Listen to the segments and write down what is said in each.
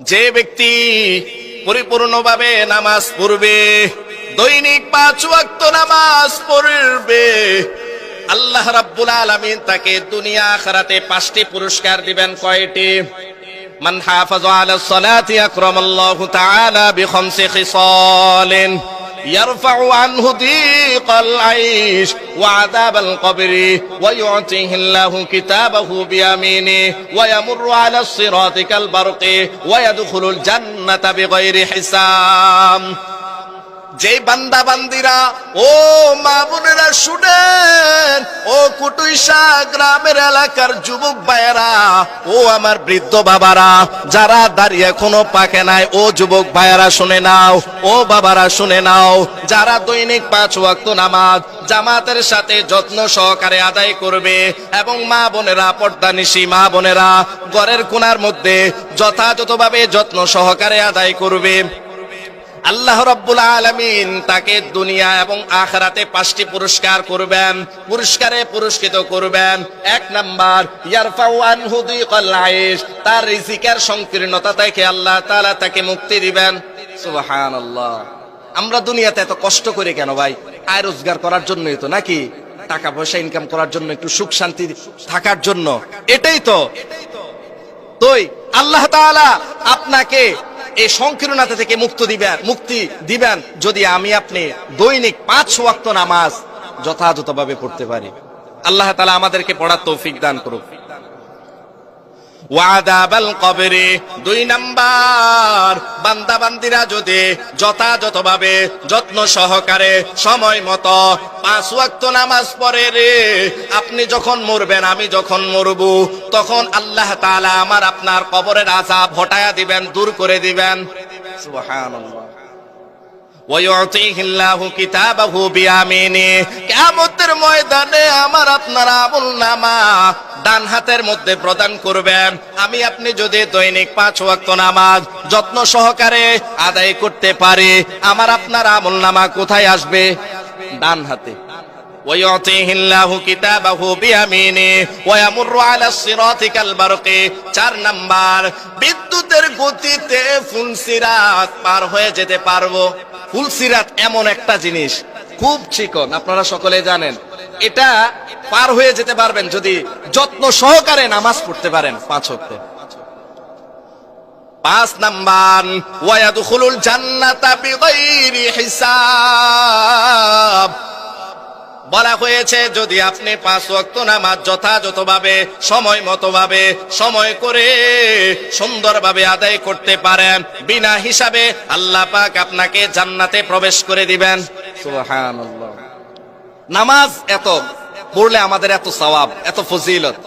যে ব্যক্তি পরিপূর্ণভাবে নামাজ পড়বে, দৈনিক 5 ওয়াক্ত নামাজ পড়বে, আল্লাহ রাব্বুল আলামিন তাকে দুনিয়া আখিরাতে 5টি পুরস্কার দিবেন। কয়টি? মান হাফাযা আলা সালাতি আকরামাল্লাহু তাআলা বিখামসি খিসালিন ইয়ারফাউ আনহু দীকাল আইশ ওয়া আযাবাল কবরি ওয়া ইউতিহিল্লাহু কিতাবাহু বিয়ামিনিহি ওয়া ইয়ামুররু আলা সিরাতি কাল বারকি ওয়া ইয়াদখুলুল জান্নাতা বিগাইরি হিসাব। যে বান্দা বান্দিরা, ও মা বোনেরা শুনেন, ও কুটুইশা গ্রামের এলাকার যুবক ভাইয়েরা, ও আমার বৃদ্ধ বাবারা, যারা দাঁড়িয়ে এখনো পাকে নাই, ও যুবক ভাইয়েরা শুনে নাও, ও বাবারা শুনে নাও, যারা দৈনিক 5 ওয়াক্ত নামাজ জামাতের সাথে যত্ন সহকারে আদায় করবে, এবং মা বোনেরা, পর্দানিশী মা বোনেরা ঘরের কোণার মধ্যে যথাযথভাবে যত্ন সহকারে আদায় করবে, আল্লাহ রাব্বুল আলামিন তাকে দুনিয়া এবং আখিরাতে 5টি পুরস্কার করবেন, পুরস্কারে পুরস্কৃত করবেন। 1 নাম্বার, ইয়ারফাউ আনহু দীকাল আইশ, তার রিজিকের সংকীর্ণতা থেকে আল্লাহ তাআলা তাকে মুক্তি দিবেন। সুবহানাল্লাহ। আমরা দুনিয়াতে এত কষ্ট করি কেন ভাই? আয় রোজগার করার জন্যই তো, নাকি? টাকা পয়সা ইনকাম করার জন্য, একটু সুখ শান্তি থাকার জন্য, এটাই তো। আল্লাহ তাআলা আপনাকে এই সংকীর্ণতা থেকে মুক্তি দিবেন যদি আমি আপনি দৈনিক 5 ওয়াক্ত নামাজ যথাযথভাবে পড়তে পারি। আল্লাহ তাআলা আমাদেরকে পড়ার তৌফিক দান করুক। ওয়া আযাবাল কবরি, 2 নাম্বার, বান্দা বান্দিরা যদি যথাযথভাবে যত্ন সহকারে সময় মতো 5 ওয়াক্ত নামাজ পড়ে রে, আপনি যখন মরবেন, আমি যখন মরব, তখন আল্লাহ তাআলা আমার আপনার কবরের আযাব হটায়া দিবেন, দূর করে দিবেন। সুবহানাল্লাহ। ওয়া ইউতিহিল্লাহু কিতাবাহু বিয়ামিনিহি, কিয়ামতের ময়দানে আমার আপনার আমলনামা ডান হাতের মধ্যে প্রদান করবেন। আমি আপনি যদি দৈনিক 5 ওয়াক্ত নামাজ যত্ন সহকারে আদায় করতে পারি, আমার আপনার আমলনামা কোথায় আসবে? ডান হাতে। ওয়া ইউতিহিল্লাহু কিতাবাহু বিয়ামিনিহি ওয়া ইয়ামুররু আলা সিরাতি কাল বারকি। 4 নাম্বার, বিদ্যুতের গতিতে ফুলসিরাত পার হয়ে যেতে পারবো। ফুলসিরাত এমন একটা জিনিস, খুব চিকন, আপনারা সকলে জানেন। এটা পার হয়ে যেতে পারবেন যদি যত্ন সহকারে নামাজ পড়তে পারেন 5 ওয়াক্ত। 5 নাম্বার, ওয়া ইয়াদখুলুল জান্নাতা বিগাইরি হিসাব। বলা হয়েছে যদি আপনি 5 ওয়াক্ত নামাজ যথাযথভাবে সময় মতোভাবে সময় করে সুন্দরভাবে আদায় করতে পারেন, বিনা হিসাবে আল্লাহ পাক আপনাকে জান্নাতে প্রবেশ করে দিবেন। সুবহানাল্লাহ। নামাজ এত পড়লে আমাদের এত সওয়াব, এত ফজিলত।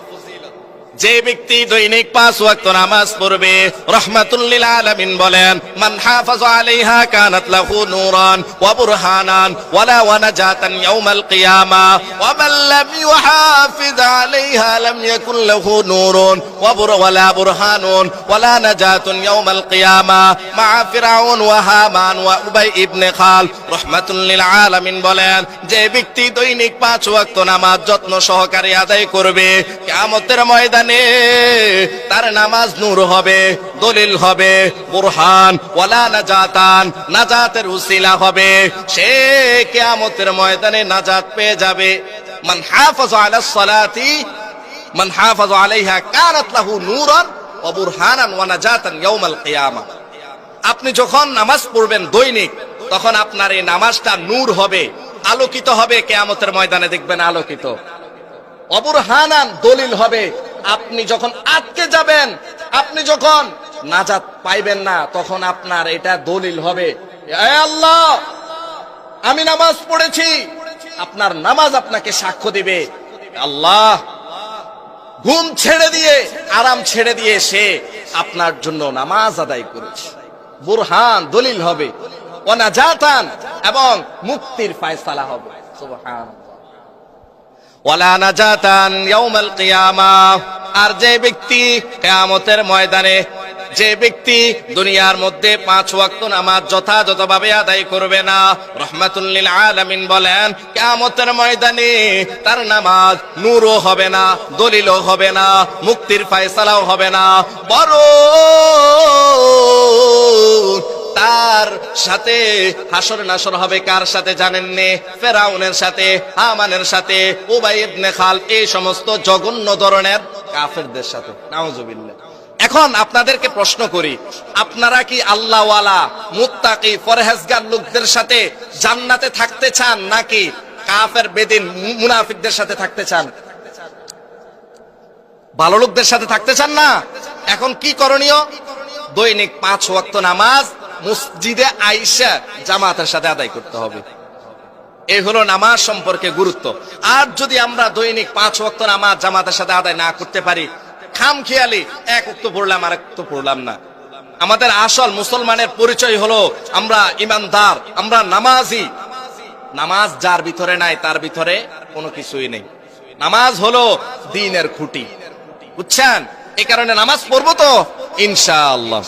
যে ব্যক্তি দৈনিক 5 ওয়াক্ত নামাজ পড়বে, রাহমাতুল লিল আলামিন বলেন, মান হাফাযা আলাইহা কানাত লাহু নূরান ওয়া বুরহানান ওয়ালা ওয়া নাজাতান ইয়াউমাল কিয়ামা ওয়া মান লাম ইউহাফিজ আলাইহা লাম ইয়াকুন লাহু নূরুন ওয়ালা বুরহানুন ওয়ালা নাজাতুন ইয়াউমাল কিয়ামা মা ফিরআউন ওয়া হামান ওয়া উবাই ইবনে খাল। রাহমাতুল লিল আলামিন বলেন, যে ব্যক্তি দৈনিক 5 ওয়াক্ত নামাজ যত্ন সহকারে আদায় করবে, কিয়ামতের ময়দানে তার নামাজ নূর হবে, দলিল হবে, বুরহান ওয়ালা নাজাতান, নাজাতের উসিলা হবে, সে কিয়ামতের ময়দানে নাজাত পেয়ে যাবে। মান হাফাযা আলা সালাতি মান হাফাযা আলাইহা কানাত লাহু নূরান ওয়া বুরহানান ওয়া নাজাতান ইয়াউমাল কিয়ামা। আপনি যখন নামাজ পড়বেন দৈনিক, তখন আপনার এই নামাজটা নূর হবে, আলোকিত হবে, কিয়ামতের ময়দানে দেখবেন আলোকিত। অবুরহানান, দলিল হবে। আপনি যখন আটকে যাবেন, আপনি যখন নাজাত পাইবেন না, তখন আপনার এটা দলিল হবে, এ আল্লাহ আমি নামাজ পড়েছি। আপনার নামাজ আপনাকে সাক্ষ্য দিবে, আল্লাহ ঘুম ছেড়ে দিয়ে, আরাম ছেড়ে দিয়ে সে আপনার জন্য নামাজ আদায় করেছে। বুরহান, দলিল হবে। ওয়া নাজাতান, এবং মুক্তির ফয়সালা হবে। সুবহানাল্লাহ। ওয়ালা নাজাতান ইয়াউমাল কিয়ামা, আর যে ব্যক্তি কিয়ামতের ময়দানে যে ব্যক্তি দুনিয়ার মধ্যে 5 ওয়াক্ত নামাজ যথাযথভাবে আদায় করবে না, রাহমাতুল লিল আলামিন বলেন কিয়ামতের ময়দানে তার নামাজ নূরও হবে না, দলিলও হবে না, মুক্তির ফয়সালাও হবে না, বরং তার সাথে হাসর নাসর হবে। কার সাথে জানেন নে? ফেরাউনের সাথে, হামানের সাথে, উবাই ইবনে খালদ, এই সমস্ত জঘন্য ধরনের কাফেরদের সাথে। নাউজুবিল্লাহ। এখন আপনাদেরকে প্রশ্ন করি, আপনারা কি আল্লাহওয়ালা মুত্তাকি পরহেজগার লোকদের সাথে জান্নাতে থাকতে চান, নাকি কাফের বেদিন মুনাফিকদের সাথে থাকতে চান? ভালো লোকদের সাথে থাকতে চান না? এখন কি করণীয়? দৈনিক 5 ওয়াক্ত নামাজ মসজিদে আইসা জামাতের সাথে আদায় করতে হবে। এই হলো নামাজ সম্পর্কে গুরুত্ব। আর যদি আমরা দৈনিক 5 ওয়াক্ত নামাজ জামাতের সাথে আদায় না করতে পারি, খামখেয়ালি এক ওয়াক্ত পড়লাম আর এক ওয়াক্ত পড়লাম না, আমাদের আসল মুসলমানের পরিচয় হলো আমরা ইমানদার, আমরা নামাজি। নামাজ যার ভিতরে নাই তার ভিতরে কোনো কিছুই নেই। নামাজ হলো দ্বীনের খুঁটি, বুঝছেন? এই কারণে নামাজ পড়বো তো ইনশাআল্লাহ।